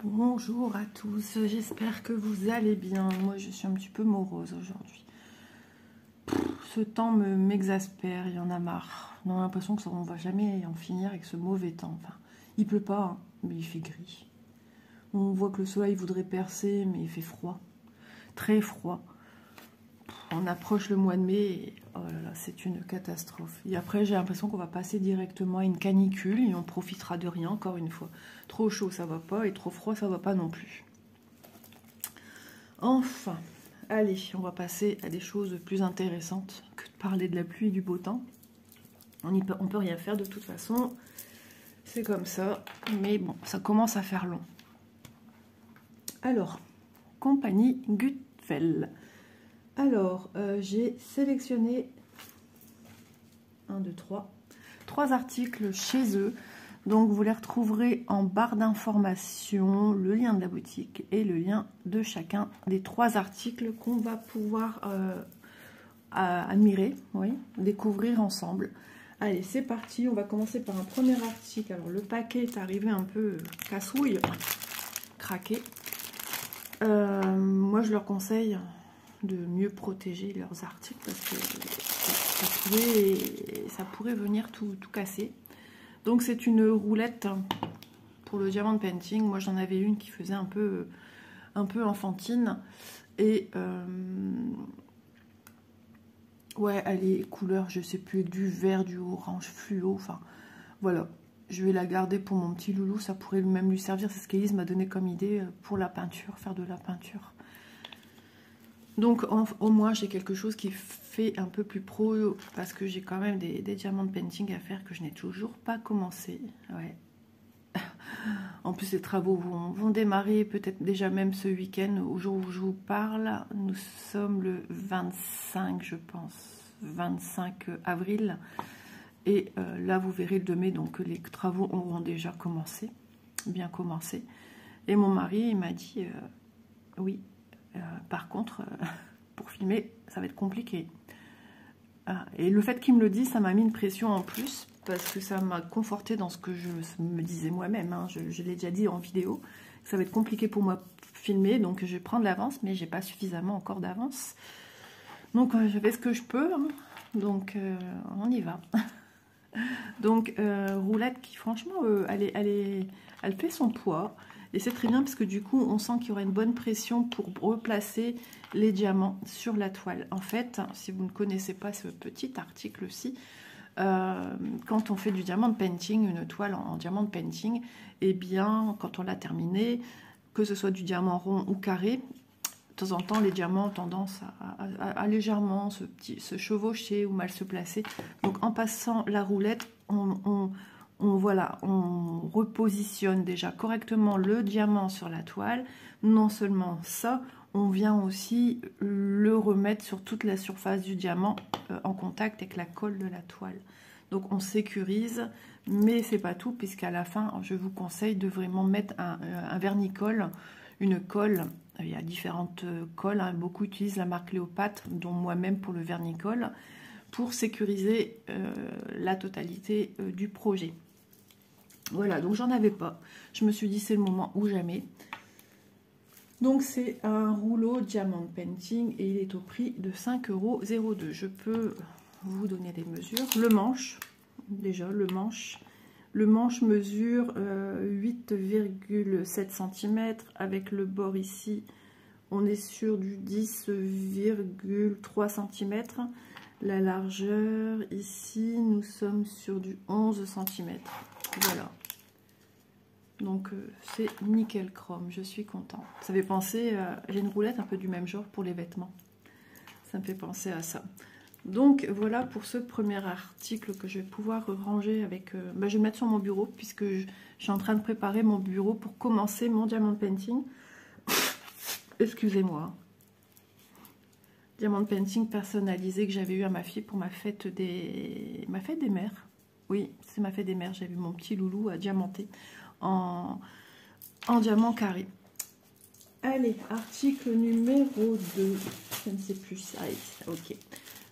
Bonjour à tous, j'espère que vous allez bien. Moi je suis un petit peu morose aujourd'hui. Ce temps m'exaspère, il y en a marre. On a l'impression que ça, on va jamais en finir avec ce mauvais temps. Enfin, il pleut pas, hein, mais il fait gris. On voit que le soleil voudrait percer, mais il fait froid. Très froid. On approche le mois de mai et oh là là, c'est une catastrophe. Et après, j'ai l'impression qu'on va passer directement à une canicule et on profitera de rien, encore une fois. Trop chaud, ça va pas, et trop froid, ça va pas non plus. Enfin, allez, on va passer à des choses plus intéressantes que de parler de la pluie et du beau temps. On peut rien faire de toute façon. C'est comme ça, mais bon, ça commence à faire long. Alors, compagnie Gutfeld. Alors, j'ai sélectionné 3 articles chez eux. Donc, vous les retrouverez en barre d'informations, le lien de la boutique et le lien de chacun des 3 articles qu'on va pouvoir admirer, oui, découvrir ensemble. Allez, c'est parti. On va commencer par un premier article. Alors, le paquet est arrivé un peu cassouille, craqué. Moi, je leur conseille de mieux protéger leurs articles parce que ça pourrait venir tout casser. Donc c'est une roulette pour le diamant painting. Moi j'en avais une qui faisait un peu enfantine et ouais, elle est couleur, je sais plus, du vert, du orange fluo, enfin voilà. Je vais la garder pour mon petit loulou, ça pourrait même lui servir, c'est ce qu'Élise m'a donné comme idée pour la peinture, faire de la peinture. Donc au moins j'ai quelque chose qui fait un peu plus pro parce que j'ai quand même des diamants de painting à faire que je n'ai toujours pas commencé. Ouais. En plus les travaux vont démarrer peut-être déjà même ce week-end au jour où je vous parle. Nous sommes le 25 je pense, 25 avril. Et là vous verrez le 2 mai donc les travaux auront déjà commencé, bien commencé. Et mon mari il m'a dit oui. Par contre, pour filmer, ça va être compliqué. Et le fait qu'il me le dise, ça m'a mis une pression en plus, parce que ça m'a conforté dans ce que je me disais moi-même. Hein. Je l'ai déjà dit en vidéo. Ça va être compliqué pour moi de filmer, donc je vais prendre l'avance, mais j'ai pas suffisamment encore d'avance. Donc je fais ce que je peux, hein. Donc on y va. Donc roulette qui franchement, elle fait son poids. Et c'est très bien parce que du coup, on sent qu'il y aura une bonne pression pour replacer les diamants sur la toile. En fait, si vous ne connaissez pas ce petit article-ci, quand on fait du diamant de painting, une toile en diamant de painting, eh bien, quand on l'a terminé, que ce soit du diamant rond ou carré, de temps en temps, les diamants ont tendance à légèrement se chevaucher ou mal se placer. Donc, en passant la roulette, voilà, on repositionne déjà correctement le diamant sur la toile. Non seulement ça, on vient aussi le remettre sur toute la surface du diamant en contact avec la colle de la toile. Donc on sécurise, mais c'est pas tout, puisqu'à la fin, je vous conseille de vraiment mettre un vernicole, une colle. Il y a différentes colles, hein. Beaucoup utilisent la marque Léopâtre, dont moi-même pour le vernicole, pour sécuriser la totalité du projet. Voilà, donc j'en avais pas. Je me suis dit c'est le moment ou jamais. Donc c'est un rouleau diamant painting et il est au prix de 5,02 €. Je peux vous donner des mesures. Le manche, déjà le manche. Le manche mesure 8,7 cm. Avec le bord ici, on est sur du 10,3 cm. La largeur ici, nous sommes sur du 11 cm. Voilà. Donc c'est nickel chrome, je suis contente. Ça fait penser, j'ai une roulette un peu du même genre pour les vêtements. Ça me fait penser à ça. Donc voilà pour ce premier article que je vais pouvoir ranger avec... je vais le mettre sur mon bureau puisque je suis en train de préparer mon bureau pour commencer mon diamant painting. Excusez-moi. Diamant painting personnalisé que j'avais eu à ma fille pour ma fête des mères. Oui, c'est ma fête des mères. J'ai vu mon petit loulou à diamanter en diamant carré. Allez, article numéro 2. Je ne sais plus ça. Ok.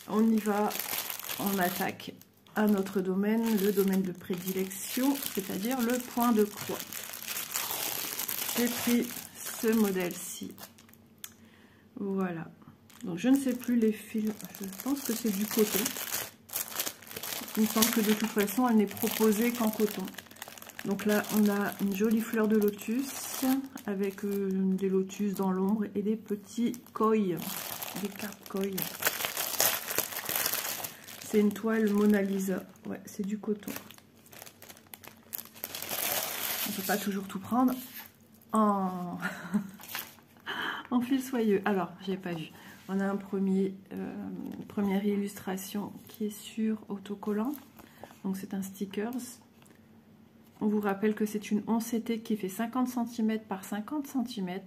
On y va. On attaque un autre domaine, le domaine de prédilection, c'est-à-dire le point de croix. j'ai pris ce modèle-ci. Voilà. Donc je ne sais plus les fils, je pense que c'est du coton. Il me semble que de toute façon elle n'est proposée qu'en coton. Donc là on a une jolie fleur de lotus avec des lotus dans l'ombre et des petits koi, des cartes koi. C'est une toile Mona Lisa, ouais c'est du coton. On ne peut pas toujours tout prendre en, en fil soyeux. Alors j'ai pas vu. On a un première illustration qui est sur autocollant. Donc c'est un stickers. On vous rappelle que c'est une 11 CT qui fait 50 cm par 50 cm.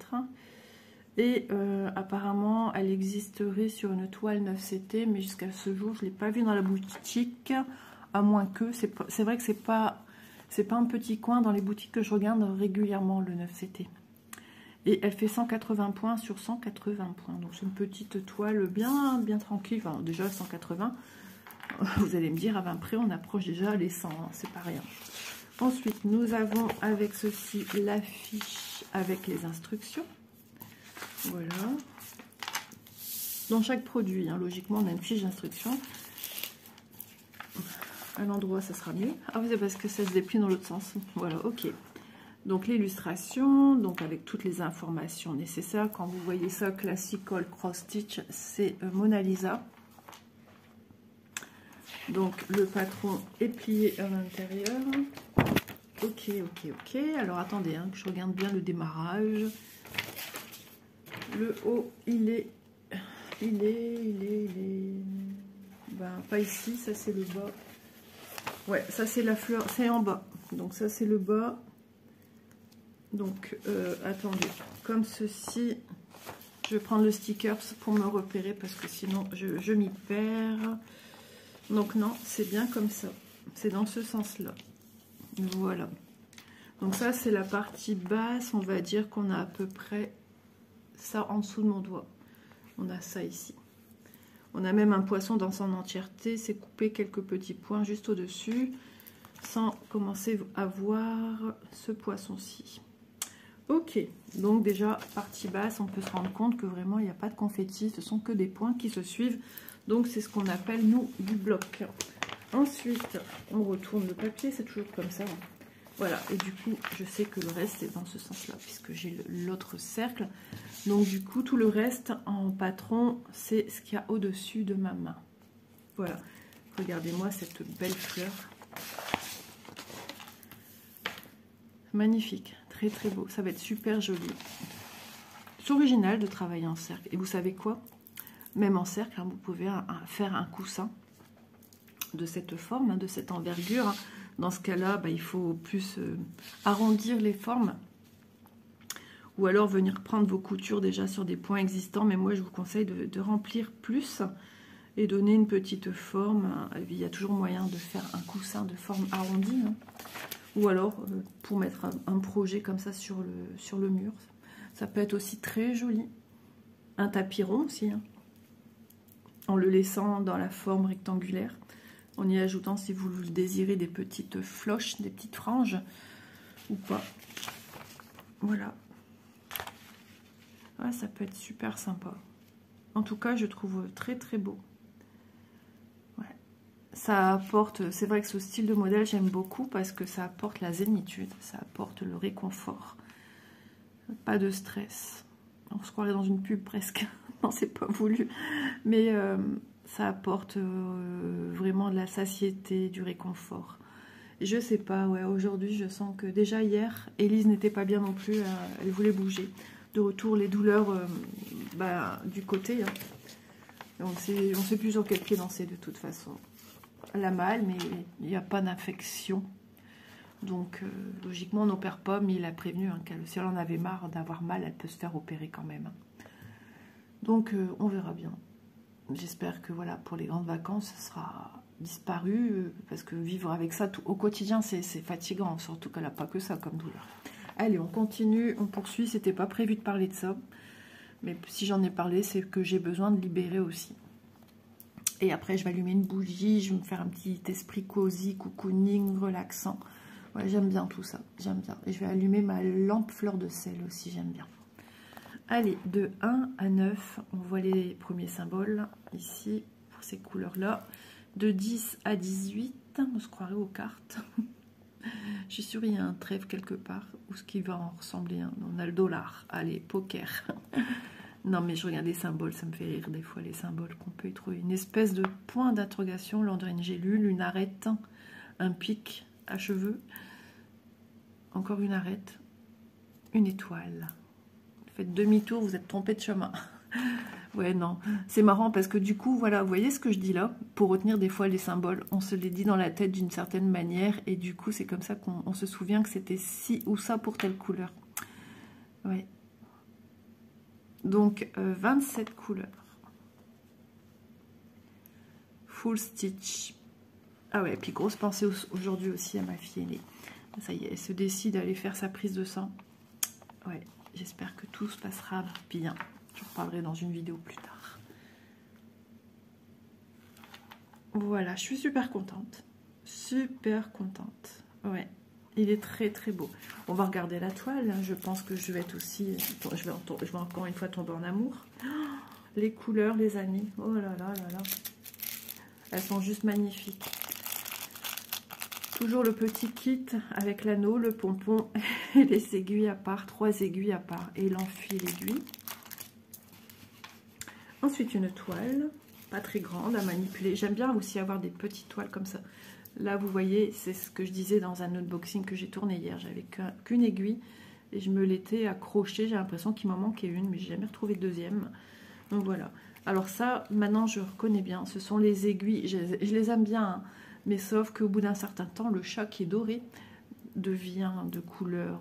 Et apparemment elle existerait sur une toile 9 CT. Mais jusqu'à ce jour je ne l'ai pas vue dans la boutique. À moins que, c'est vrai que c'est pas un petit coin dans les boutiques que je regarde régulièrement le 9 CT. Et elle fait 180 points sur 180 points. Donc c'est une petite toile bien tranquille. Enfin déjà 180. Vous allez me dire à 20 près on approche déjà les 100. Hein, c'est pas rien. Ensuite nous avons avec ceci l'affiche avec les instructions. Voilà. Dans chaque produit, hein, logiquement on a une fiche d'instruction. À l'endroit ça sera mieux. Ah oui c'est parce que ça se déplie dans l'autre sens. Voilà, ok. Donc l'illustration, donc avec toutes les informations nécessaires. Quand vous voyez ça, Classical Cross Stitch, c'est Mona Lisa. Donc le patron est plié à l'intérieur. Ok. Alors attendez, hein, que je regarde bien le démarrage. Le haut, il est. Ben, pas ici, ça c'est le bas. Ouais, ça c'est la fleur, c'est en bas. Donc ça c'est le bas. Donc, attendez, comme ceci, je vais prendre le sticker pour me repérer parce que sinon je m'y perds. Donc non, c'est bien comme ça. C'est dans ce sens-là. Voilà. Donc ça, c'est la partie basse. On va dire qu'on a à peu près ça en dessous de mon doigt. On a ça ici. On a même un poisson dans son entièreté. C'est coupé quelques petits points juste au-dessus sans commencer à voir ce poisson-ci. Ok, donc déjà, partie basse, on peut se rendre compte que vraiment, il n'y a pas de confetti, ce sont que des points qui se suivent. Donc, c'est ce qu'on appelle, nous, du bloc. Ensuite, on retourne le papier, c'est toujours comme ça. Voilà, et du coup, je sais que le reste est dans ce sens-là, puisque j'ai l'autre cercle. Donc, du coup, tout le reste en patron, c'est ce qu'il y a au-dessus de ma main. Voilà, regardez-moi cette belle fleur. Magnifique. Très beau, ça va être super joli. C'est original de travailler en cercle. Et vous savez quoi? Même en cercle, hein, vous pouvez faire un coussin de cette forme, hein, de cette envergure. Hein. Dans ce cas-là, bah, il faut plus arrondir les formes. Ou alors venir prendre vos coutures déjà sur des points existants. Mais moi, je vous conseille de remplir plus et donner une petite forme. Il y a toujours moyen de faire un coussin de forme arrondie. Hein. Ou alors, pour mettre un projet comme ça sur le mur. Ça peut être aussi très joli. Un tapis rond aussi. Hein, en le laissant dans la forme rectangulaire. En y ajoutant, si vous le désirez, des petites floches, des petites franges. Ou pas. Voilà. Ouais, ça peut être super sympa. En tout cas, je trouve très beau. Ça apporte, c'est vrai que ce style de modèle, j'aime beaucoup parce que ça apporte la zénitude, ça apporte le réconfort. Pas de stress. On se croirait dans une pub presque. Non, c'est pas voulu. Mais ça apporte vraiment de la satiété, du réconfort. Et je sais pas, ouais, aujourd'hui, je sens que déjà hier, Élise n'était pas bien non plus. Elle voulait bouger. De retour, les douleurs du côté. Hein. On sait plus sur quel pied danser de toute façon. Elle a mal, mais il n'y a pas d'infection. Donc, logiquement, on n'opère pas, mais il a prévenu hein, qu'elle, si elle en avait marre d'avoir mal, elle peut se faire opérer quand même. Donc, on verra bien. J'espère que voilà, pour les grandes vacances, ça sera disparu, parce que vivre avec ça au quotidien, c'est fatigant, surtout qu'elle n'a pas que ça comme douleur. Allez, on continue, on poursuit. C'était pas prévu de parler de ça, mais si j'en ai parlé, c'est que j'ai besoin de libérer aussi. Et après, je vais allumer une bougie, je vais me faire un petit esprit cosy, cocooning, relaxant Ouais, j'aime bien tout ça, j'aime bien. Et je vais allumer ma lampe fleur de sel aussi, j'aime bien. Allez, de 1 à 9, on voit les premiers symboles ici, pour ces couleurs-là. De 10 à 18, on se croirait aux cartes. Je suis sûre qu'il y a un trèfle quelque part, ou ce qui va en ressembler. Hein. On a le dollar, allez, poker. Non, mais je regarde les symboles, ça me fait rire des fois, les symboles qu'on peut y trouver. Une espèce de point d'interrogation, là on dirait une gélule, une arête, un pic à cheveux, encore une arête, une étoile. Faites demi-tour, vous êtes trompé de chemin. Ouais, non, c'est marrant parce que du coup, voilà, vous voyez ce que je dis là? Pour retenir des fois les symboles, on se les dit dans la tête d'une certaine manière et du coup, c'est comme ça qu'on se souvient que c'était ci ou ça pour telle couleur. Ouais. Donc, 27 couleurs. Full stitch. Ah ouais, puis grosse pensée aujourd'hui aussi à ma fille aînée. Ça y est, elle se décide à aller faire sa prise de sang. Ouais, j'espère que tout se passera bien. Je reparlerai dans une vidéo plus tard. Voilà, je suis super contente. Super contente. Ouais, il est très très beau. On va regarder la toile. Je pense que je vais être aussi... Je vais encore une fois tomber en amour. Oh, les couleurs, les amis. Oh là là là là. Elles sont juste magnifiques. Toujours le petit kit avec l'anneau, le pompon et les aiguilles à part. 3 aiguilles à part. Et l'enfuit l'aiguille. Ensuite, une toile, pas très grande à manipuler. J'aime bien aussi avoir des petites toiles comme ça. Là, vous voyez, c'est ce que je disais dans un unboxing que j'ai tourné hier. J'avais qu'une aiguille et je me l'étais accrochée. J'ai l'impression qu'il m'en manquait une, mais j'ai jamais retrouvé de deuxième. Donc voilà. Alors ça, maintenant, je reconnais bien. Ce sont les aiguilles. Je les aime bien, hein, mais sauf qu'au bout d'un certain temps, le chat qui est doré devient de couleur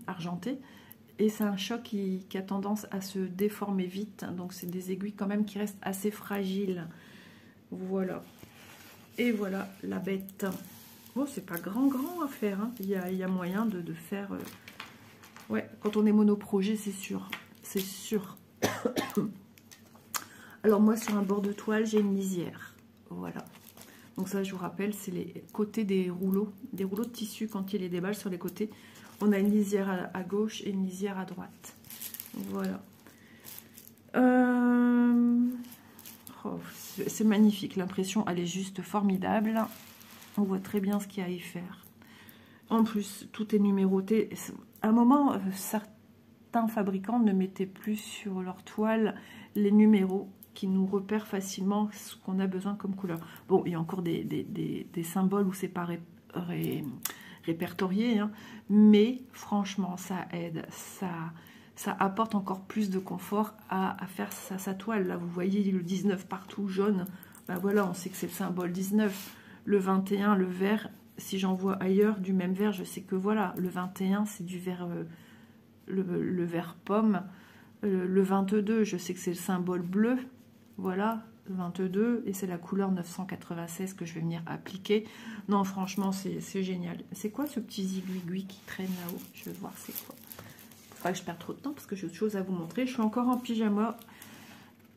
argentée. Et c'est un choc qui a tendance à se déformer vite. Donc, c'est des aiguilles quand même qui restent assez fragiles. Voilà. Et voilà la bête. Bon, c'est pas grand à faire. Hein. Il y a moyen de faire... Ouais, quand on est monoprojet, c'est sûr. C'est sûr. Alors, moi, sur un bord de toile, j'ai une lisière. Voilà. Donc ça, je vous rappelle, c'est les côtés des rouleaux de tissu quand il les déballe sur les côtés. On a une lisière à gauche et une lisière à droite. Voilà. Oh, c'est magnifique. L'impression, elle est juste formidable. On voit très bien ce qu'il y a à y faire. En plus, tout est numéroté. À un moment, certains fabricants ne mettaient plus sur leur toile les numéros qui nous repèrent facilement ce qu'on a besoin comme couleur. Bon, il y a encore des symboles où c'est pas répertorié, hein, mais franchement ça aide, ça apporte encore plus de confort à faire sa toile. Là vous voyez le 19 partout jaune, ben voilà, on sait que c'est le symbole 19. Le 21, le vert, si j'en vois ailleurs du même vert, je sais que voilà, le 21 c'est du vert, le vert pomme. Le 22, je sais que c'est le symbole bleu, voilà, 22, et c'est la couleur 996 que je vais venir appliquer. Non, franchement, c'est génial. C'est quoi ce petit zigouigui qui traîne là-haut? Je vais voir c'est quoi. Faut pas que je perde trop de temps parce que j'ai autre chose à vous montrer. Je suis encore en pyjama.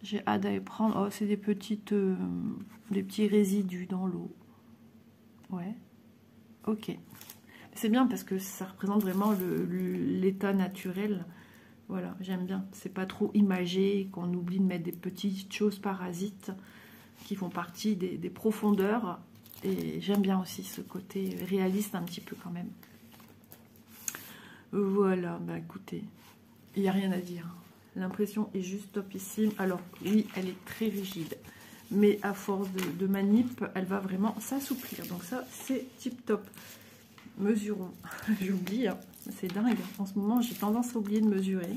J'ai hâte d'aller prendre... Oh, c'est des petits résidus dans l'eau. Ouais. Ok. C'est bien parce que ça représente vraiment l'état naturel. Voilà, j'aime bien. C'est pas trop imagé, qu'on oublie de mettre des petites choses parasites qui font partie des profondeurs. Et j'aime bien aussi ce côté réaliste un petit peu quand même. Voilà, bah écoutez, il n'y a rien à dire. L'impression est juste topissime. Alors oui, elle est très rigide. Mais à force de manip, elle va vraiment s'assouplir. Donc ça, c'est tip top. Mesurons. J'oublie, hein. C'est dingue. En ce moment, j'ai tendance à oublier de mesurer.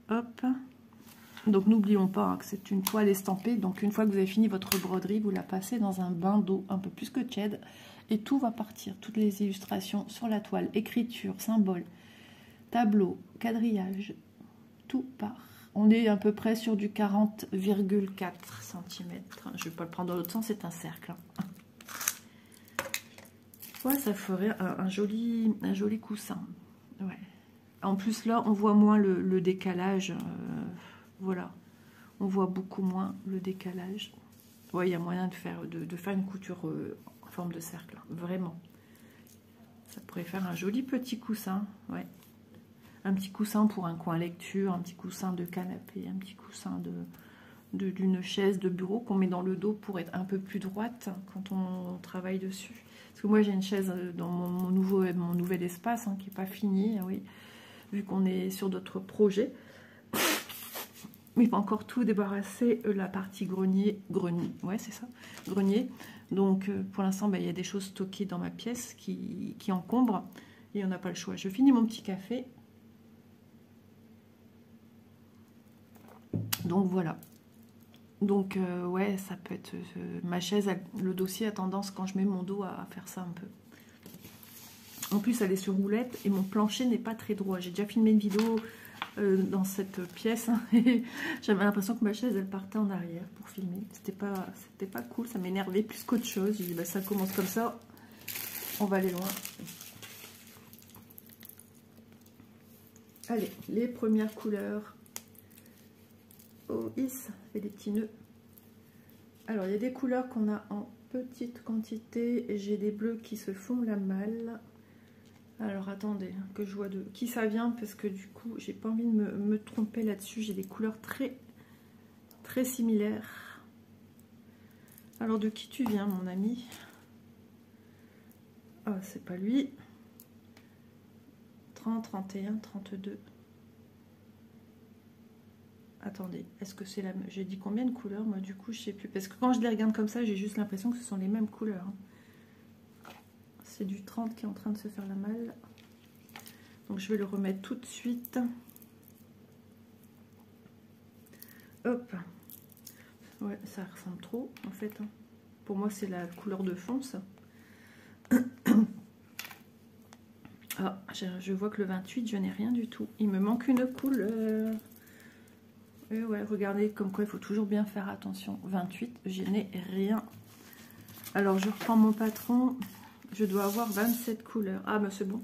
Hop. Donc, n'oublions pas hein, que c'est une toile estampée. Donc, une fois que vous avez fini votre broderie, vous la passez dans un bain d'eau un peu plus que tiède. Et tout va partir. Toutes les illustrations sur la toile, écriture, symboles, tableau, quadrillage, tout part. On est à peu près sur du 40,4 cm. Je ne vais pas le prendre dans l'autre sens, c'est un cercle. Ouais, ça ferait un joli coussin. Ouais. En plus, là, on voit moins le décalage. Voilà. On voit beaucoup moins le décalage. Ouais, il y a moyen de faire une couture en forme de cercle, vraiment. Ça pourrait faire un joli petit coussin, ouais. Un petit coussin pour un coin lecture, un petit coussin de canapé, un petit coussin d'une chaise de bureau qu'on met dans le dos pour être un peu plus droite quand on travaille dessus. Parce que moi j'ai une chaise dans mon nouvel espace qui n'est pas fini, oui, vu qu'on est sur d'autres projets. Mais pas encore tout débarrassé, la partie grenier, ouais c'est ça, grenier. Donc pour l'instant il y a des choses stockées dans ma pièce qui encombrent et on n'a pas le choix. Je finis mon petit café. Donc voilà. Donc ouais, ça peut être ma chaise, le dossier a tendance quand je mets mon dos à faire ça un peu. En plus elle est sur roulette et mon plancher n'est pas très droit. J'ai déjà filmé une vidéo dans cette pièce et j'avais l'impression que ma chaise elle partait en arrière pour filmer. C'était pas cool, ça m'énervait plus qu'autre chose. J'ai dit bah, ça commence comme ça, on va aller loin. Allez, les premières couleurs. Oh, ça fait des petits nœuds. Alors, il y a des couleurs qu'on a en petite quantité. J'ai des bleus qui se font la malle. Alors, attendez, que je vois de qui ça vient, parce que du coup, j'ai pas envie de me tromper là-dessus. J'ai des couleurs très similaires. Alors, de qui tu viens, mon ami? Ah, c'est pas lui. 30, 31, 32. Attendez, est-ce que c'est la même? J'ai dit combien de couleurs? Moi, du coup, je sais plus. Parce que quand je les regarde comme ça, j'ai juste l'impression que ce sont les mêmes couleurs. C'est du 30 qui est en train de se faire la malle. Donc, je vais le remettre tout de suite. Hop. Ouais, ça ressemble trop, en fait. Pour moi, c'est la couleur de fond, ça. Ah, je vois que le 28, je n'ai rien du tout. Il me manque une couleur. Et ouais, regardez, comme quoi il faut toujours bien faire attention. 28, je n'ai rien. Alors, je reprends mon patron. Je dois avoir 27 couleurs. Ah, bah c'est bon.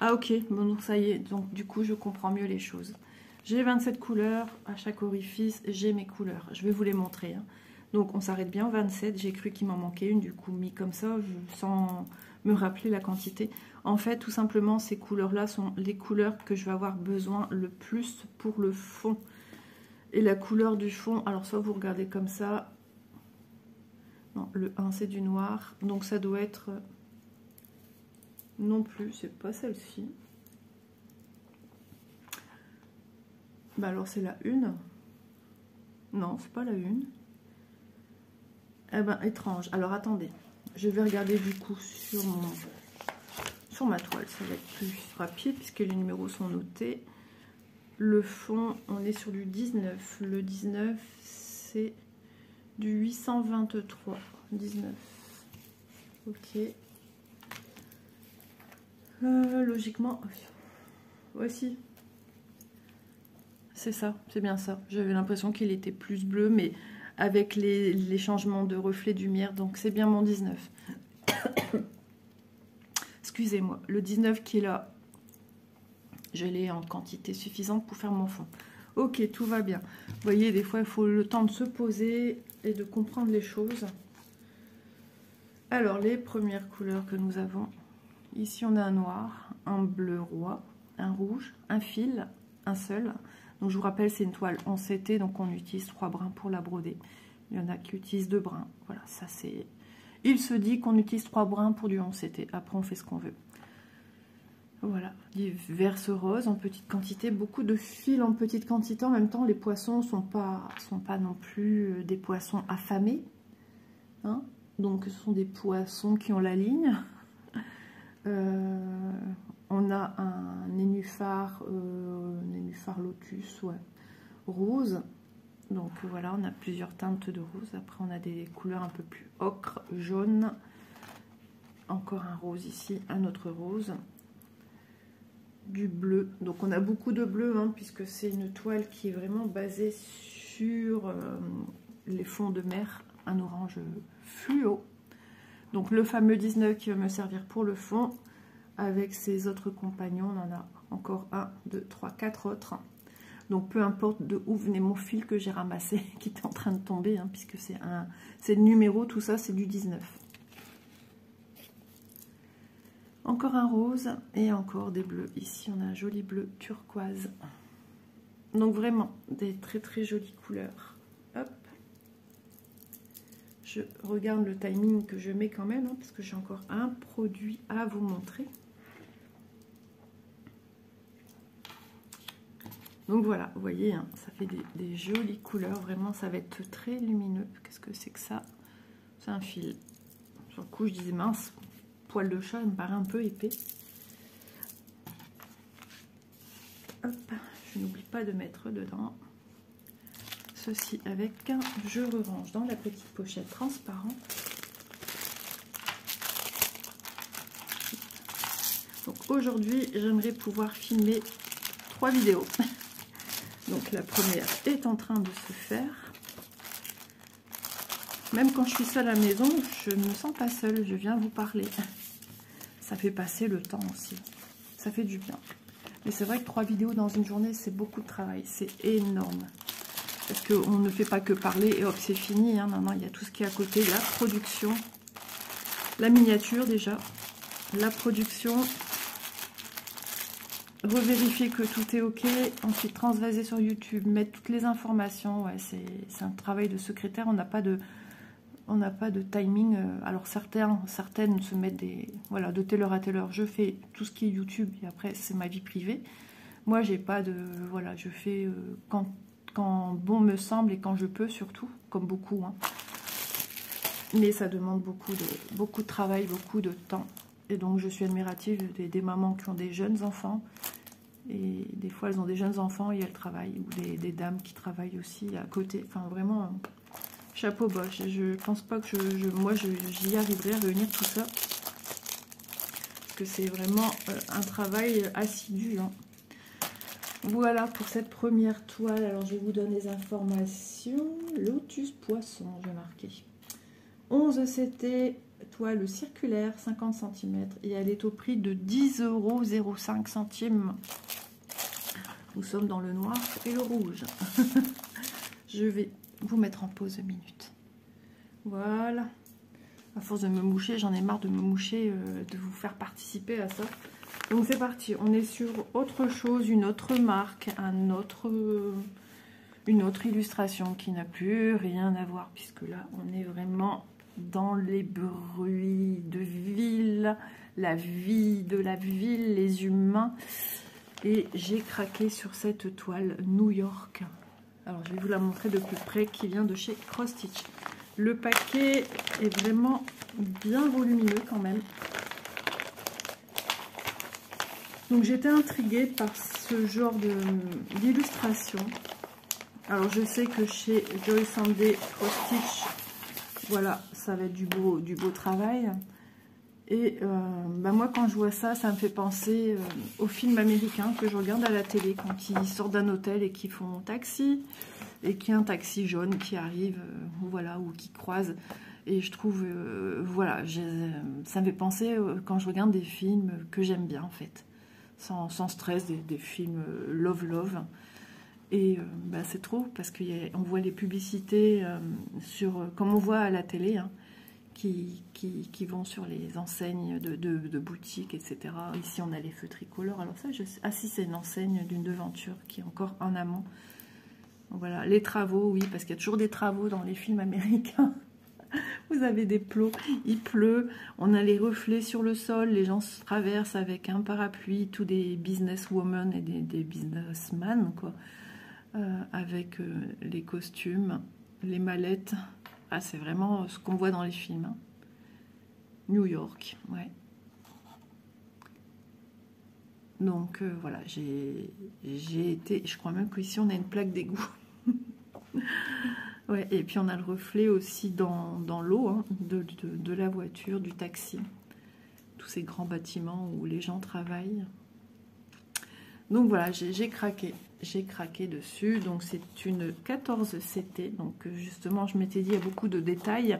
Ah, ok. Bon, donc ça y est. Donc, du coup, je comprends mieux les choses. J'ai 27 couleurs. À chaque orifice, j'ai mes couleurs. Je vais vous les montrer. Donc, on s'arrête bien au 27. J'ai cru qu'il m'en manquait une. Du coup, mis comme ça, sans me rappeler la quantité. En fait, tout simplement, ces couleurs-là sont les couleurs que je vais avoir besoin le plus pour le fond. Et la couleur du fond, alors soit vous regardez comme ça, non, le 1 c'est du noir, donc ça doit être, non plus, c'est pas celle-ci. Bah alors c'est la 1, non c'est pas la 1. Eh ben étrange, alors attendez, je vais regarder du coup sur ma toile, ça va être plus rapide puisque les numéros sont notés. Le fond, on est sur du 19. Le 19, c'est du 823. 19. Ok. Logiquement, voici. C'est ça, c'est bien ça. J'avais l'impression qu'il était plus bleu, mais avec les changements de reflet de lumière, donc c'est bien mon 19. Excusez-moi, le 19 qui est là. Je l'ai en quantité suffisante pour faire mon fond. Ok, tout va bien. Vous voyez, des fois, il faut le temps de se poser et de comprendre les choses. Alors, les premières couleurs que nous avons. Ici, on a un noir, un bleu roi, un rouge, un fil, un seul. Donc, je vous rappelle, c'est une toile en CT, donc on utilise 3 brins pour la broder. Il y en a qui utilisent 2 brins. Voilà, ça c'est... Il se dit qu'on utilise 3 brins pour du 11 CT. Après, on fait ce qu'on veut. Voilà, diverses roses en petite quantité, beaucoup de fils en petite quantité. En même temps, les poissons sont pas non plus des poissons affamés. Hein, donc, ce sont des poissons qui ont la ligne. On a un nénuphar lotus, ouais, rose. Donc voilà, on a plusieurs teintes de rose. Après, on a des couleurs un peu plus ocre, jaune. Encore un rose ici, un autre rose. Du bleu, donc on a beaucoup de bleu puisque c'est une toile qui est vraiment basée sur les fonds de mer, un orange fluo. Donc le fameux 19 qui va me servir pour le fond. Avec ses autres compagnons, on en a encore 1, 2, 3, 4 autres. Donc peu importe de où venait mon fil que j'ai ramassé, qui était en train de tomber, hein, puisque c'est le numéro, tout ça c'est du 19. Encore un rose et encore des bleus. Ici on a un joli bleu turquoise. Donc vraiment des très très jolies couleurs. Hop. Je regarde le timing que je mets quand même, hein, parce que j'ai encore un produit à vous montrer. Donc voilà, vous voyez, hein, ça fait des jolies couleurs. Vraiment, ça va être très lumineux. Qu'est-ce que c'est que ça? C'est un fil. Sur le coup, je disais mince, poil de chat, il me paraît un peu épais. Hop, je n'oublie pas de mettre dedans ceci avec un. Je rerange dans la petite pochette transparente. Donc aujourd'hui, j'aimerais pouvoir filmer 3 vidéos. Donc la première est en train de se faire. Même quand je suis seule à la maison, je ne me sens pas seule, je viens vous parler. Ça fait passer le temps aussi. Ça fait du bien. Mais c'est vrai que 3 vidéos dans une journée, c'est beaucoup de travail. C'est énorme. Parce qu'on ne fait pas que parler et hop, c'est fini. Hein. Non, non, il y a tout ce qui est à côté. La production, la miniature déjà, la production, revérifier que tout est ok, ensuite transvaser sur YouTube, mettre toutes les informations. Ouais, c'est un travail de secrétaire. On n'a pas de timing. Alors certaines se mettent voilà, de telle heure à telle heure. Je fais tout ce qui est YouTube et après c'est ma vie privée. Moi j'ai pas de, voilà, je fais quand bon me semble et quand je peux surtout, comme beaucoup. Hein. Mais ça demande beaucoup de travail, beaucoup de temps. Et donc je suis admirative des mamans qui ont des jeunes enfants. Et des fois elles ont des jeunes enfants et elles travaillent. Ou des dames qui travaillent aussi à côté. Enfin vraiment, chapeau bas. Je pense pas que moi j'y arriverai à réunir tout ça. Parce que c'est vraiment un travail assidu. Hein. Voilà pour cette première toile. Alors je vous donne les informations. Lotus Poisson, j'ai marqué. 11 CT. Toile circulaire, 50 cm, et elle est au prix de 10,05 €. Nous sommes dans le noir et le rouge. Je vais vous mettre en pause 1 minute. Voilà. À force de me moucher, j'en ai marre de me moucher, de vous faire participer à ça. Donc c'est parti, on est sur autre chose, une autre marque, une autre illustration qui n'a plus rien à voir, puisque là on est vraiment dans les bruits de ville, la vie de la ville, les humains. Et j'ai craqué sur cette toile New York. Alors je vais vous la montrer de plus près, qui vient de chez Cross Stitch. Le paquet est vraiment bien volumineux quand même. Donc j'étais intriguée par ce genre d'illustration. Alors je sais que chez Joy Sandé, Cross Stitch, voilà, ça va être du beau travail. Et bah moi, quand je vois ça, ça me fait penser aux films américains que je regarde à la télé quand ils sortent d'un hôtel et qu'ils font taxi. Et qu'il y a un taxi jaune qui arrive, voilà, ou qui croise. Et je trouve, voilà, ça me fait penser quand je regarde des films que j'aime bien, en fait. Sans stress, des films love. Et bah, c'est trop, parce qu'on voit les publicités comme on voit à la télé, hein, qui vont sur les enseignes de boutiques, etc. Ici, on a les feux tricolores. Alors ça, ah si, c'est une enseigne d'une devanture qui est encore en amont. Voilà, les travaux, oui, parce qu'il y a toujours des travaux dans les films américains. Vous avez des plots, il pleut, on a les reflets sur le sol, les gens se traversent avec un parapluie, tous des businesswomen et des businessmen, quoi. Avec les costumes, les mallettes. Ah, c'est vraiment ce qu'on voit dans les films. Hein. New York, ouais. Donc voilà, j'ai été... Je crois même qu'ici on a une plaque d'égout. Ouais, et puis on a le reflet aussi dans l'eau, hein, de la voiture, du taxi. Tous ces grands bâtiments où les gens travaillent. Donc voilà, j'ai craqué. J'ai craqué dessus. Donc c'est une 14 CT. Donc justement, je m'étais dit, il y a beaucoup de détails.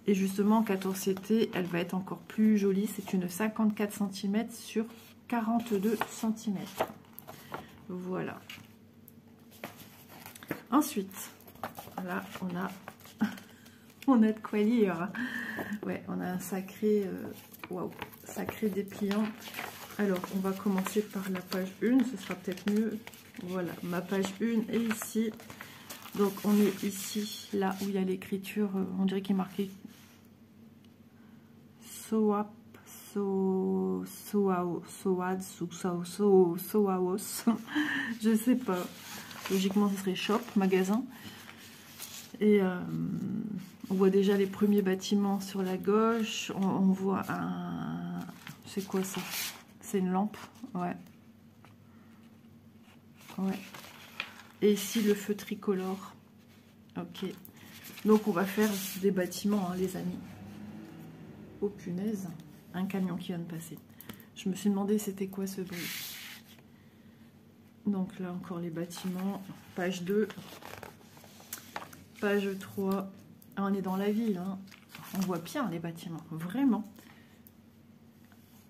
Et justement, 14 CT, elle va être encore plus jolie. C'est une 54 cm sur 42 cm. Voilà. Ensuite, là, on a de quoi lire. Ouais, on a un sacré, waouh, sacré dépliant. Alors, on va commencer par la page 1, ce sera peut-être mieux. Voilà, ma page 1 est ici. Donc, on est ici, là où il y a l'écriture, on dirait qu'il est marqué Soap, Soads, Soaos, je sais pas. Logiquement, ce serait shop, magasin. Et on voit déjà les premiers bâtiments sur la gauche. On voit un... C'est quoi ça? C'est une lampe, ouais. Ouais. Et ici, le feu tricolore. Ok. Donc, on va faire des bâtiments, hein, les amis. Oh, punaise. Un camion qui vient de passer. Je me suis demandé c'était quoi ce bruit. Donc là, encore les bâtiments. Page 2. Page 3. Ah, on est dans la ville, hein. On voit bien les bâtiments, vraiment.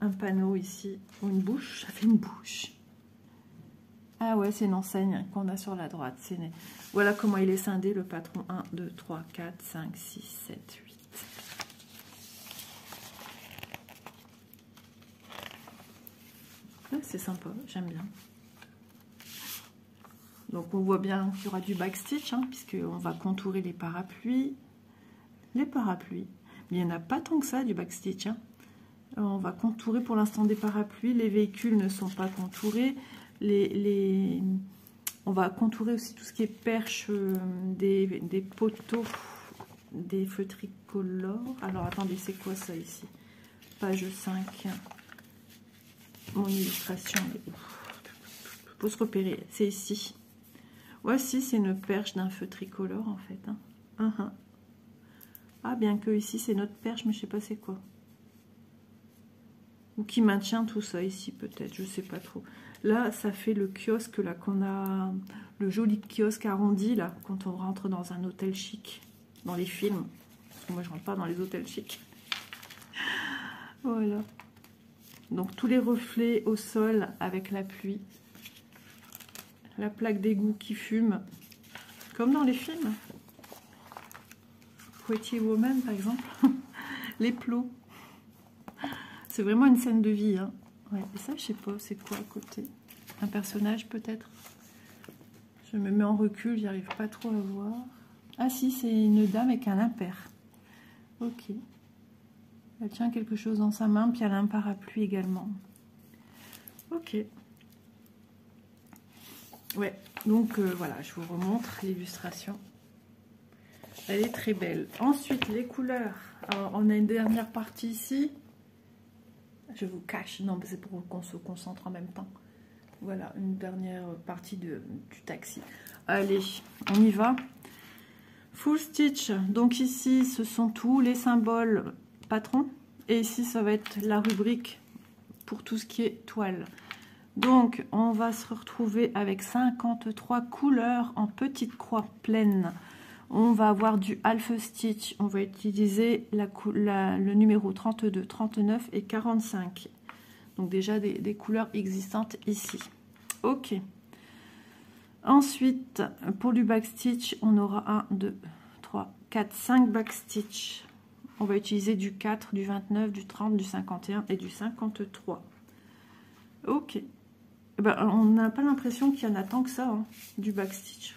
Un panneau ici, ou une bouche, ça fait une bouche. Ah ouais, c'est une enseigne qu'on a sur la droite. Voilà comment il est scindé, le patron. 1, 2, 3, 4, 5, 6, 7, 8. Ouais, c'est sympa, j'aime bien. Donc on voit bien qu'il y aura du backstitch, hein, puisqu'on va contourer les parapluies. Les parapluies. Mais il n'y en a pas tant que ça, du backstitch, hein. On va contourer pour l'instant des parapluies. Les véhicules ne sont pas contourés. On va contourer aussi tout ce qui est perche des poteaux, des feux tricolores. Alors attendez, c'est quoi ça ici? Page 5. Mon illustration. Faut se repérer. C'est ici. Voici, c'est une perche d'un feu tricolore en fait, hein. Ah, bien que ici c'est notre perche, mais je sais pas c'est quoi. Ou qui maintient tout ça ici peut-être, je sais pas trop. Là, ça fait le kiosque là qu'on a, le joli kiosque arrondi là, quand on rentre dans un hôtel chic, dans les films. Parce que moi je rentre pas dans les hôtels chics. Voilà. Donc tous les reflets au sol avec la pluie. La plaque d'égout qui fume, comme dans les films. Pretty Woman par exemple. Les plots. C'est vraiment une scène de vie, hein. Ouais, et ça, je sais pas, c'est quoi à côté? Un personnage peut-être? Je me mets en recul, j'arrive pas trop à voir. Ah si, c'est une dame avec un impair. Ok. Elle tient quelque chose dans sa main, puis elle a un parapluie également. Ok. Ouais, donc voilà, je vous remontre l'illustration. Elle est très belle. Ensuite, les couleurs. Alors, on a une dernière partie ici. Je vous cache, non, c'est pour qu'on se concentre en même temps. Voilà, une dernière partie du taxi. Allez, on y va. Full stitch. Donc ici, ce sont tous les symboles patrons. Et ici, ça va être la rubrique pour tout ce qui est toile. Donc, on va se retrouver avec 53 couleurs en petite croix pleine. On va avoir du half stitch. On va utiliser le numéro 32, 39 et 45. Donc déjà des couleurs existantes ici. Ok. Ensuite, pour du backstitch, on aura 1, 2, 3, 4, 5 backstitch. On va utiliser du 4, du 29, du 30, du 51 et du 53. Ok. Ben, on n'a pas l'impression qu'il y en a tant que ça, hein, du backstitch.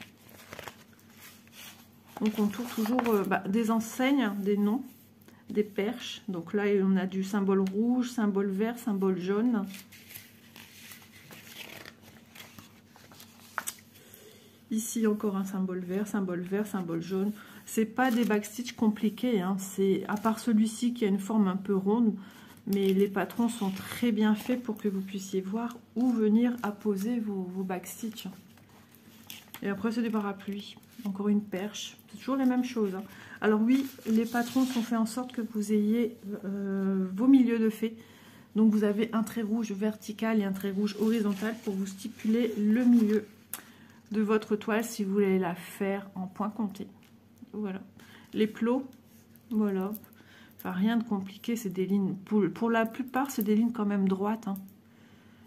On contourne toujours des enseignes, des noms, des perches. Donc là, on a du symbole rouge, symbole vert, symbole jaune. Ici, encore un symbole vert, symbole jaune. C'est pas des backstitch compliqués, hein. C'est à part celui-ci qui a une forme un peu ronde. Mais les patrons sont très bien faits pour que vous puissiez voir où venir apposer vos backstitch. Et après, c'est des parapluies. Encore une perche. C'est toujours les mêmes choses, hein. Alors oui, les patrons sont faits en sorte que vous ayez vos milieux de fées. Donc vous avez un trait rouge vertical et un trait rouge horizontal pour vous stipuler le milieu de votre toile si vous voulez la faire en point compté. Voilà. Les plots, voilà. Enfin, rien de compliqué, c'est des lignes. Pour la plupart, c'est des lignes quand même droites, hein.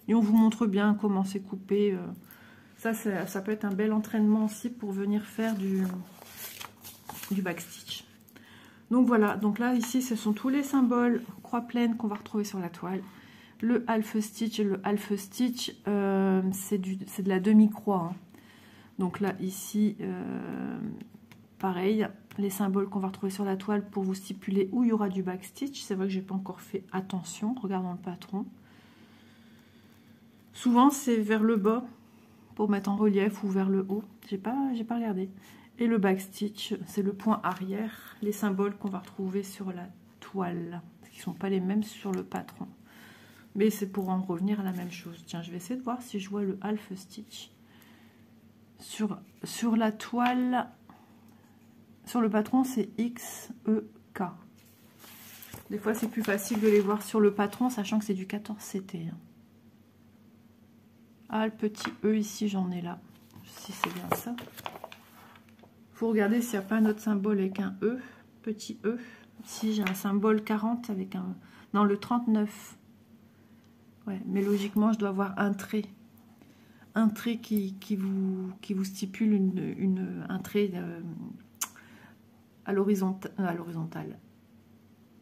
Et on vous montre bien comment c'est coupé. Ça peut être un bel entraînement aussi pour venir faire du backstitch. Donc voilà, donc là ici ce sont tous les symboles croix pleine qu'on va retrouver sur la toile. Le half stitch et le half stitch, c'est de la demi-croix. Hein. Donc là ici, pareil, les symboles qu'on va retrouver sur la toile pour vous stipuler où il y aura du backstitch. C'est vrai que j'ai pas encore fait attention, regardons le patron. Souvent c'est vers le bas pour mettre en relief ou vers le haut, j'ai pas regardé. Et le backstitch, c'est le point arrière, les symboles qu'on va retrouver sur la toile, qui ne sont pas les mêmes sur le patron. Mais c'est pour en revenir à la même chose. Tiens, je vais essayer de voir si je vois le half stitch. Sur la toile, sur le patron, c'est X, E, K. Des fois, c'est plus facile de les voir sur le patron, sachant que c'est du 14 CT. Ah, le petit E ici, j'en ai là. Si c'est bien ça. Il faut regarder s'il n'y a pas un autre symbole avec un E, petit E. Ici, j'ai un symbole 40 avec un... Non, le 39. Ouais, mais logiquement, je dois avoir un trait. Un trait qui vous stipule un trait à l'horizontale.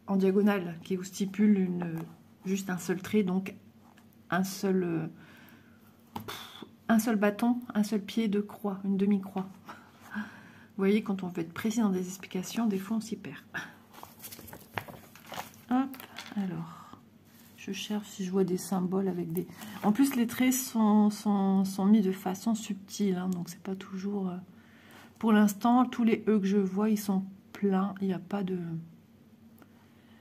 En diagonale, qui vous stipule juste un seul trait, donc un seul bâton, un seul pied de croix, une demi-croix. Vous voyez, quand on veut être précis dans des explications, des fois on s'y perd. Hop, alors, je cherche si je vois des symboles avec des... En plus, les traits sont mis de façon subtile, hein, donc c'est pas toujours... Pour l'instant, tous les E que je vois, ils sont pleins, il n'y a pas de...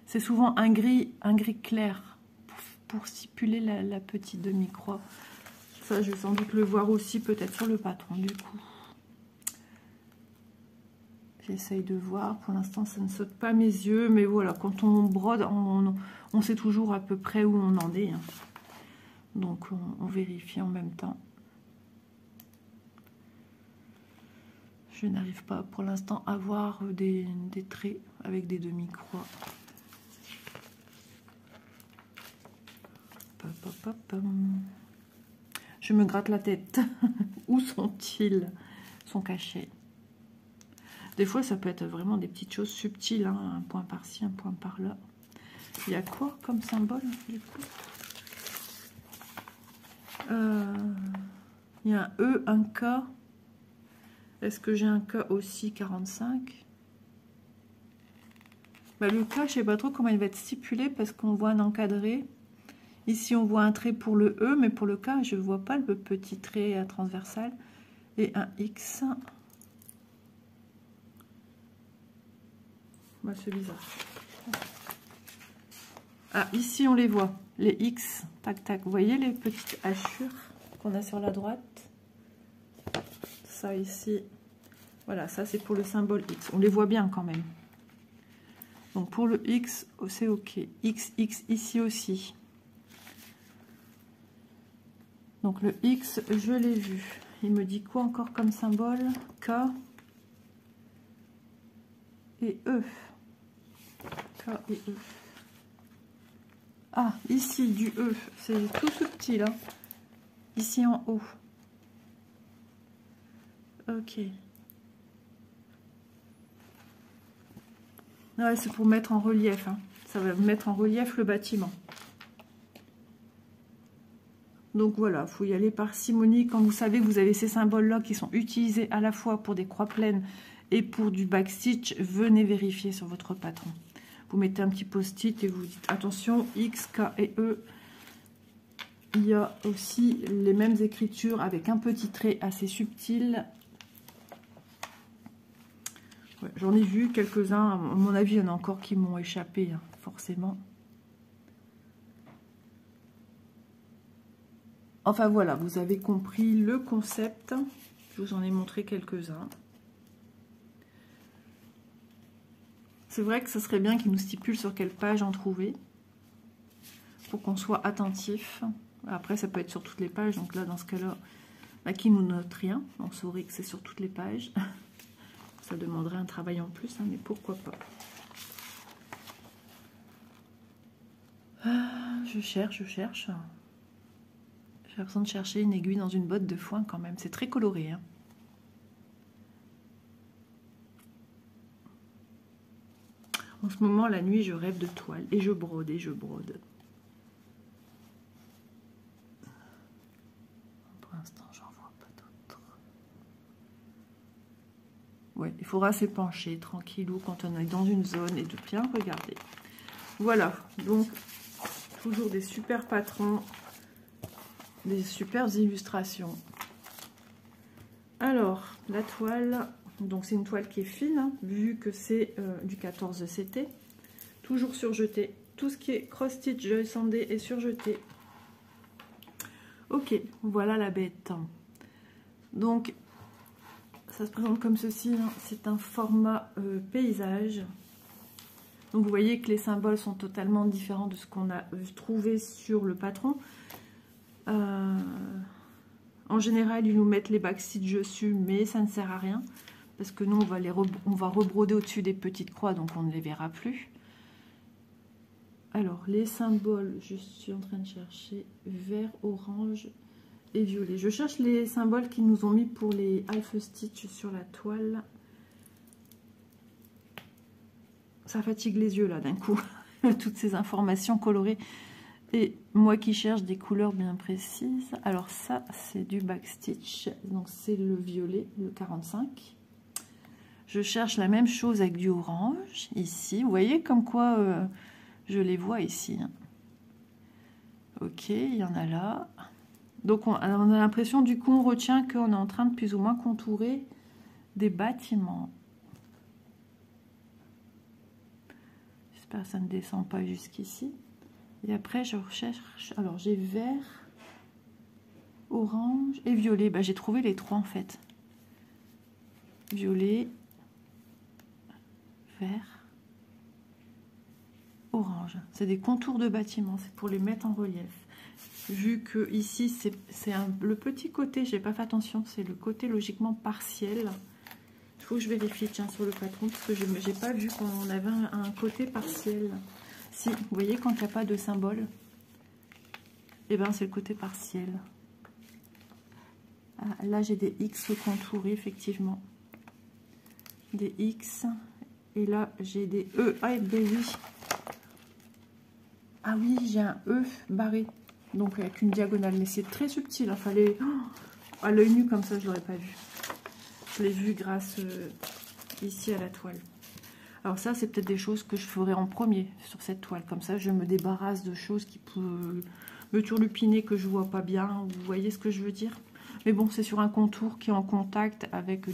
C'est souvent un gris clair pour stipuler la petite demi-croix. Ça, je vais sans doute le voir aussi peut-être sur le patron, du coup. J'essaye de voir. Pour l'instant, ça ne saute pas mes yeux. Mais voilà, quand on brode, on sait toujours à peu près où on en est. Hein. Donc, on vérifie en même temps. Je n'arrive pas pour l'instant à voir des traits avec des demi-croix. Je me gratte la tête. Où sont-ils? Sont cachés. Des fois, ça peut être vraiment des petites choses subtiles, hein, un point par-ci, un point par-là. Il y a quoi comme symbole, du coup? Il y a un E, un K. Est-ce que j'ai un K aussi, 45? Bah, le K, je ne sais pas trop comment il va être stipulé, parce qu'on voit un encadré. Ici, on voit un trait pour le E, mais pour le K, je ne vois pas le petit trait transversal. Et un X. Bah, c'est bizarre. Ah, ici, on les voit. Les X, tac, tac. Vous voyez les petites hachures qu'on a sur la droite? Ça, ici. Voilà, ça, c'est pour le symbole X. On les voit bien, quand même. Donc, pour le X, c'est OK. X, ici aussi. Donc, le X, je l'ai vu. Il me dit quoi encore comme symbole? K et E. K et E. Ah, ici, du E. C'est tout subtil, hein. Ici, en haut. Ok. Ouais, c'est pour mettre en relief. Hein. Ça va mettre en relief le bâtiment. Donc voilà, il faut y aller parcimonie. Quand vous savez que vous avez ces symboles-là qui sont utilisés à la fois pour des croix pleines et pour du backstitch, venez vérifier sur votre patron. Vous mettez un petit post-it et vous dites attention, X, K et E. Il y a aussi les mêmes écritures avec un petit trait assez subtil. Ouais, j'en ai vu quelques-uns. À mon avis, il y en a encore qui m'ont échappé, hein, forcément. Enfin voilà, vous avez compris le concept. Je vous en ai montré quelques-uns. C'est vrai que ce serait bien qu'il nous stipule sur quelle page en trouver, pour qu'on soit attentif. Après, ça peut être sur toutes les pages, donc là, dans ce cas-là, bah, qui nous note rien. On saurait que c'est sur toutes les pages. Ça demanderait un travail en plus, hein, mais pourquoi pas. Je cherche. J'ai l'impression de chercher une aiguille dans une botte de foin quand même. C'est très coloré. Hein. En ce moment, la nuit, je rêve de toile. Et je brode, et je brode. Pour l'instant, j'en vois pas d'autres. Ouais, il faudra s'épancher tranquillou quand on est dans une zone et de bien regarder. Voilà, donc toujours des super patrons, des super illustrations. Alors, la toile, donc c'est une toile qui est fine, hein, vu que c'est du 14 CT, toujours surjeté. Tout ce qui est cross-stitch, joy sandé est surjeté. Ok, voilà la bête. Donc, ça se présente comme ceci, hein. C'est un format paysage. Donc vous voyez que les symboles sont totalement différents de ce qu'on a trouvé sur le patron. En général, ils nous mettent les backstitch dessus, mais ça ne sert à rien. Parce que nous, on va rebroder au-dessus des petites croix, donc on ne les verra plus. Alors, les symboles, je suis en train de chercher vert, orange et violet. Je cherche les symboles qu'ils nous ont mis pour les half stitch sur la toile. Ça fatigue les yeux là d'un coup, toutes ces informations colorées. Et moi qui cherche des couleurs bien précises. Alors ça, c'est du backstitch, donc c'est le violet, le 45. Je cherche la même chose avec du orange, ici. Vous voyez comme quoi je les vois ici. Hein. Ok, il y en a là. Donc on a l'impression, du coup, on retient qu'on est en train de plus ou moins contourer des bâtiments. J'espère que ça ne descend pas jusqu'ici. Et après, je recherche... Alors, j'ai vert, orange et violet. Ben, j'ai trouvé les trois, en fait. Violet, vert, orange. C'est des contours de bâtiments. C'est pour les mettre en relief. Vu que ici, c'est le petit côté, j'ai pas fait attention. C'est le côté logiquement partiel. Il faut que je vérifie, tiens, sur le patron. Parce que je n'ai pas vu qu'on avait un côté partiel. Si, vous voyez, quand il n'y a pas de symbole, et ben c'est le côté partiel. Ah, là, j'ai des X contourés, effectivement. Des X. Et là, j'ai des E. Ah, ben oui. Ah oui, j'ai un E barré. Donc, avec une diagonale. Mais c'est très subtil. Il fallait... Oh, à l'œil nu, comme ça, je ne l'aurais pas vu. Je l'ai vu grâce ici à la toile. Alors ça, c'est peut-être des choses que je ferai en premier sur cette toile. Comme ça, je me débarrasse de choses qui peuvent me turlupiner, que je vois pas bien. Vous voyez ce que je veux dire? Mais bon, c'est sur un contour qui est en contact avec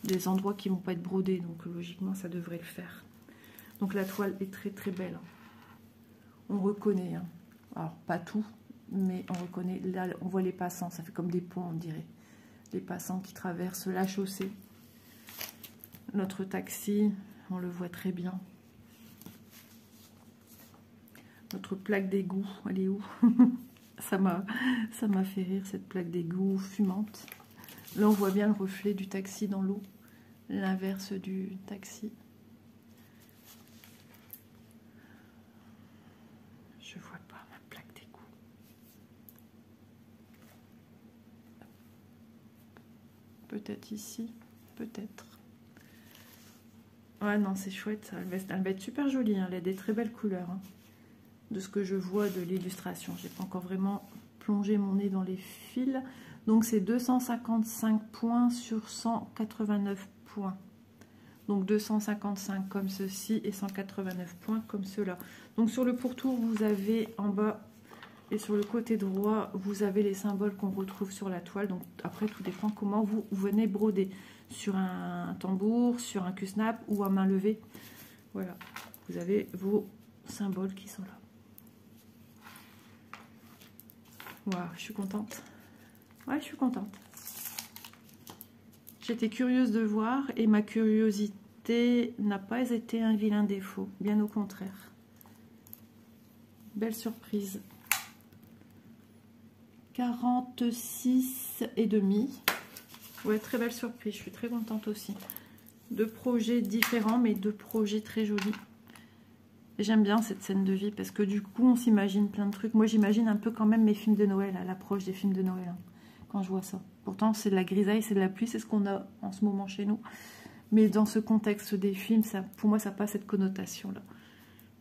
des endroits qui vont pas être brodés. Donc logiquement, ça devrait le faire. Donc la toile est très très belle. On reconnaît. Hein. Alors, pas tout, mais on reconnaît. Là, on voit les passants. Ça fait comme des ponts, on dirait. Les passants qui traversent la chaussée. Notre taxi... On le voit très bien. Notre plaque d'égout, elle est où? Ça m'a fait rire, cette plaque d'égout fumante. Là, on voit bien le reflet du taxi dans l'eau. L'inverse du taxi. Je vois pas ma plaque d'égout. Peut-être ici, peut-être. Ouais, non, c'est chouette. Elle va être super jolie. Hein. Elle a des très belles couleurs. Hein, de ce que je vois de l'illustration. J'ai pas encore vraiment plongé mon nez dans les fils. Donc, c'est 255 points sur 189 points. Donc, 255 comme ceci et 189 points comme cela. Donc, sur le pourtour, vous avez en bas et sur le côté droit, vous avez les symboles qu'on retrouve sur la toile. Donc, après, tout dépend comment vous venez broder. Sur un tambour, sur un Q-snap ou à main levée. Voilà, vous avez vos symboles qui sont là. Waouh, je suis contente. Ouais, je suis contente. J'étais curieuse de voir et ma curiosité n'a pas été un vilain défaut. Bien au contraire. Belle surprise. 46,5. Ouais, très belle surprise, je suis très contente aussi. Deux projets différents, mais deux projets très jolis. Et j'aime bien cette scène de vie parce que du coup, on s'imagine plein de trucs. Moi, j'imagine un peu quand même mes films de Noël, à l'approche des films de Noël, hein, quand je vois ça. Pourtant, c'est de la grisaille, c'est de la pluie, c'est ce qu'on a en ce moment chez nous. Mais dans ce contexte des films, ça, pour moi, ça n'a pas cette connotation-là.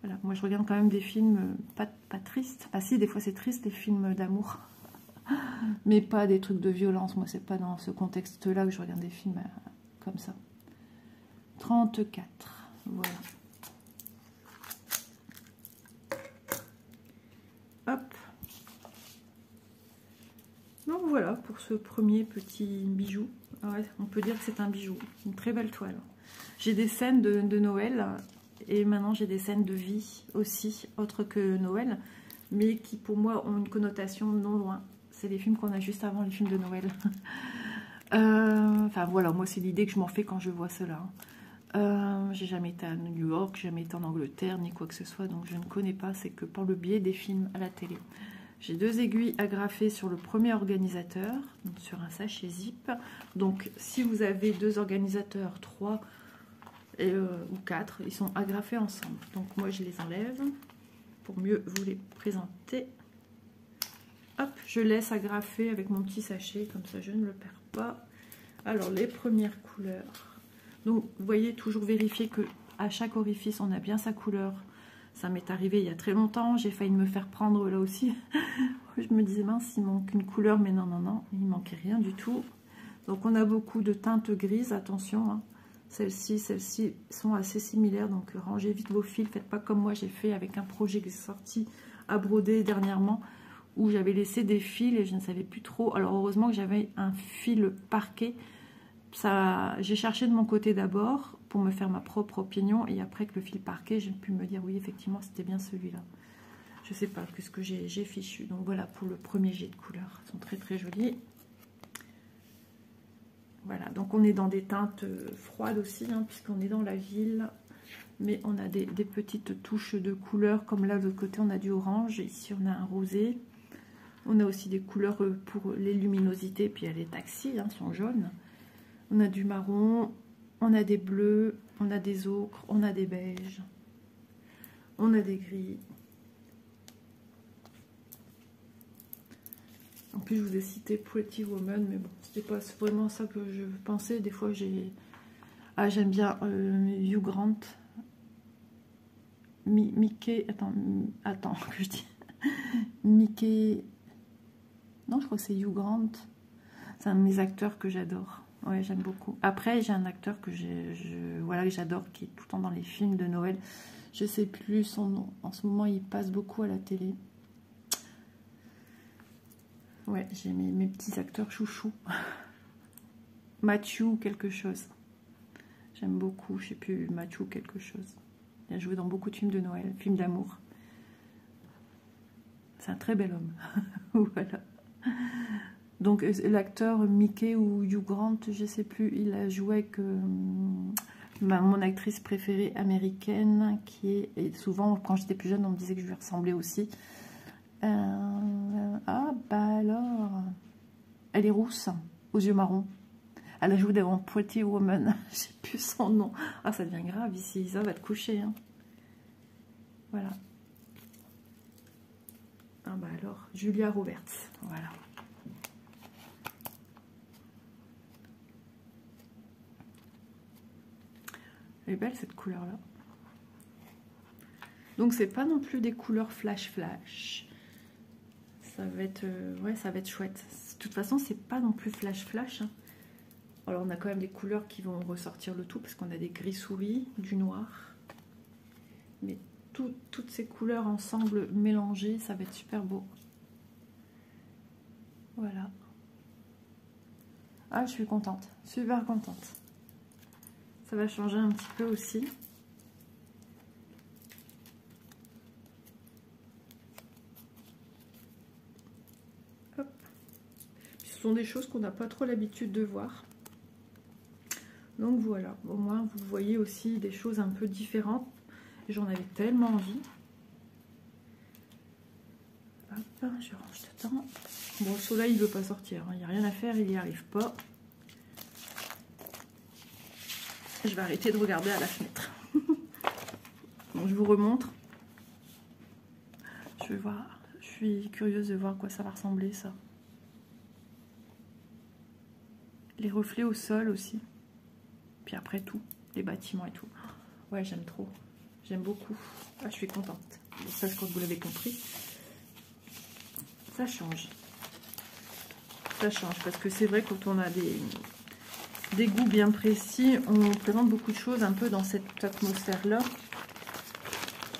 Voilà. Moi, je regarde quand même des films pas tristes. Enfin, si, des fois, c'est triste, les films d'amour. Mais pas des trucs de violence. Moi, c'est pas dans ce contexte-là que je regarde des films comme ça. 34. Voilà. Hop. Donc voilà pour ce premier petit bijou. Ouais, on peut dire que c'est un bijou. Une très belle toile. J'ai des scènes de Noël et maintenant j'ai des scènes de vie aussi, autres que Noël, mais qui pour moi ont une connotation non loin. C'est les films qu'on a juste avant les films de Noël. Enfin voilà, moi c'est l'idée que je m'en fais quand je vois cela. J'ai jamais été à New York, jamais été en Angleterre, ni quoi que ce soit, donc je ne connais pas, c'est que par le biais des films à la télé. J'ai 2 aiguilles agrafées sur le premier organisateur, donc sur un sachet zip. Donc si vous avez 2 organisateurs, 3 ou 4, ils sont agrafés ensemble. Donc moi je les enlève pour mieux vous les présenter. Hop, je laisse agrafer avec mon petit sachet, comme ça je ne le perds pas. Alors les premières couleurs. Donc, vous voyez, toujours vérifier que à chaque orifice, on a bien sa couleur. Ça m'est arrivé il y a très longtemps. J'ai failli me faire prendre là aussi. Je me disais, mince, il manque une couleur. Mais non, non, non, il ne manquait rien du tout. Donc, on a beaucoup de teintes grises. Attention, hein. Celles-ci sont assez similaires. Donc, rangez vite vos fils. Faites pas comme moi, j'ai fait avec un projet que j'ai sorti à broder dernièrement, où j'avais laissé des fils et je ne savais plus trop. Alors, heureusement que j'avais un fil parquet. J'ai cherché de mon côté d'abord pour me faire ma propre opinion et après que le fil parquet, j'ai pu me dire oui, effectivement, c'était bien celui-là. Je sais pas, qu'est-ce que j'ai fichu. Donc voilà pour le premier jet de couleurs. Ils sont très très jolis. Voilà, donc on est dans des teintes froides aussi, hein, puisqu'on est dans la ville. Mais on a des petites touches de couleurs, comme là de l'autre côté, on a du orange. Ici, on a un rosé. On a aussi des couleurs pour les luminosités, puis les taxis hein, sont jaunes. On a du marron, on a des bleus, on a des ocres, on a des beiges, on a des gris. En plus, je vous ai cité Pretty Woman, mais bon, c'était pas vraiment ça que je pensais. Des fois, j'aime bien Hugh Grant. Mickey, attends, que je dis. Mickey, non, je crois que c'est Hugh Grant. C'est un de mes acteurs que j'adore. Ouais, j'aime beaucoup. Après, j'ai un acteur que voilà, que j'adore, qui est tout le temps dans les films de Noël. Je sais plus son nom. En ce moment, il passe beaucoup à la télé. Ouais, j'ai mes petits acteurs chouchous. Matthew quelque chose. J'aime beaucoup. Je sais plus, Matthew quelque chose. Il a joué dans beaucoup de films de Noël, films d'amour. C'est un très bel homme. Voilà. Donc l'acteur Mickey ou Hugh Grant, je sais plus, il a joué avec mon actrice préférée américaine, qui est, et souvent quand j'étais plus jeune, on me disait que je lui ressemblais aussi. Ah bah alors, elle est rousse, aux yeux marrons. Elle a joué devant Pretty Woman, je sais plus son nom. Ah ça devient grave ici, ça va te coucher. Hein. Voilà. Ah bah alors, Julia Roberts, voilà. Elle est belle cette couleur là. Donc c'est pas non plus des couleurs flash. Ça va être ouais, ça va être chouette. De toute façon, c'est pas non plus flash. Hein. Alors on a quand même des couleurs qui vont ressortir le tout parce qu'on a des gris souris, du noir. Mais toutes ces couleurs ensemble mélangées, ça va être super beau. Voilà. Ah, je suis contente, super contente. Ça va changer un petit peu aussi. Hop. Ce sont des choses qu'on n'a pas trop l'habitude de voir. Donc voilà, au moins vous voyez aussi des choses un peu différentes. J'en avais tellement envie. Hop, je range dedans. Bon, le soleil il ne veut pas sortir, il n'y a rien à faire, il n'y arrive pas. Je vais arrêter de regarder à la fenêtre. Bon, je vous remontre. Je vais voir. Je suis curieuse de voir à quoi ça va ressembler, ça. Les reflets au sol aussi. Puis après tout, les bâtiments et tout. Ouais, j'aime trop. J'aime beaucoup. Ah, je suis contente. Bon, ça, je crois que vous l'avez compris. Ça change. Ça change parce que c'est vrai, quand on a des goûts bien précis, on présente beaucoup de choses un peu dans cette atmosphère-là.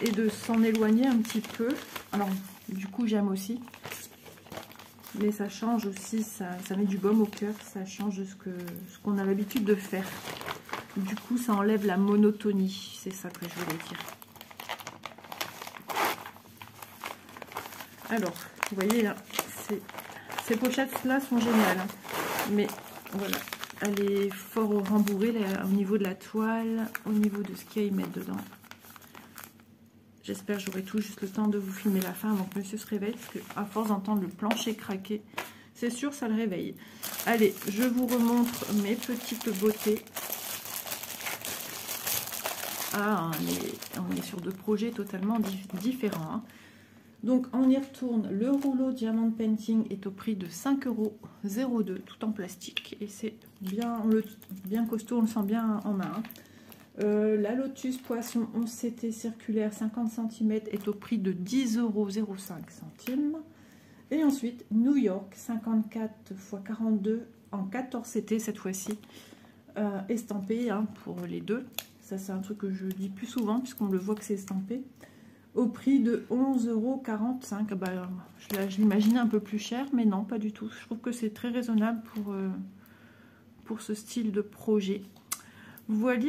Et de s'en éloigner un petit peu. Alors, du coup, j'aime aussi. Mais ça change aussi, ça met du baume au cœur. Ça change de ce qu'on a l'habitude de faire. Du coup, ça enlève la monotonie. C'est ça que je voulais dire. Alors, vous voyez là, ces pochettes-là sont géniales. Hein. Mais voilà, elle est fort rembourrée là, au niveau de la toile, au niveau de ce qu'il y a à y mettre dedans. J'espère que j'aurai tout juste le temps de vous filmer la fin avant que monsieur se réveille. Parce qu'à force d'entendre le plancher craquer, c'est sûr, ça le réveille. Allez, je vous remontre mes petites beautés. Ah, on est sur deux projets totalement différents. Hein. Donc, on y retourne. Le rouleau Diamond Painting est au prix de 5,02 €, tout en plastique. Et c'est bien costaud, on le sent bien en main. Hein. La Lotus Poisson 11 CT circulaire 50 cm est au prix de 10,05 €. Et ensuite, New York 54 x 42 en 14 CT cette fois-ci, estampé hein, pour les deux. Ça, c'est un truc que je dis plus souvent puisqu'on le voit que c'est estampé. Au prix de 11,45 €. Bah, je l'imaginais un peu plus cher, mais non, pas du tout. Je trouve que c'est très raisonnable pour ce style de projet. Voilà.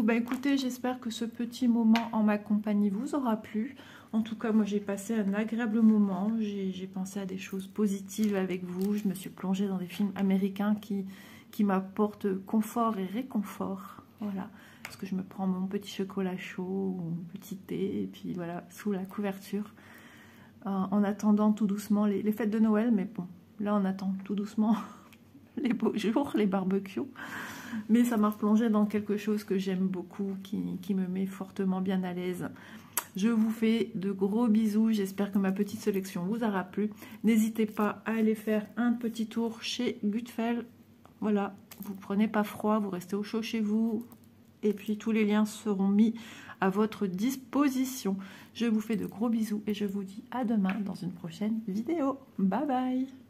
Bah, écoutez, j'espère que ce petit moment en ma compagnie vous aura plu. En tout cas, moi, j'ai passé un agréable moment. J'ai pensé à des choses positives avec vous. Je me suis plongée dans des films américains qui m'apportent confort et réconfort. Voilà. Parce que je me prends mon petit chocolat chaud ou mon petit thé, et puis voilà, sous la couverture. En attendant tout doucement les fêtes de Noël. Mais bon, là, on attend tout doucement les beaux jours, les barbecues. Mais ça m'a replongé dans quelque chose que j'aime beaucoup, qui me met fortement bien à l'aise. Je vous fais de gros bisous. J'espère que ma petite sélection vous aura plu. N'hésitez pas à aller faire un petit tour chez Gutfeld. Voilà, vous prenez pas froid, vous restez au chaud chez vous. Et puis tous les liens seront mis à votre disposition. Je vous fais de gros bisous et je vous dis à demain dans une prochaine vidéo. Bye bye!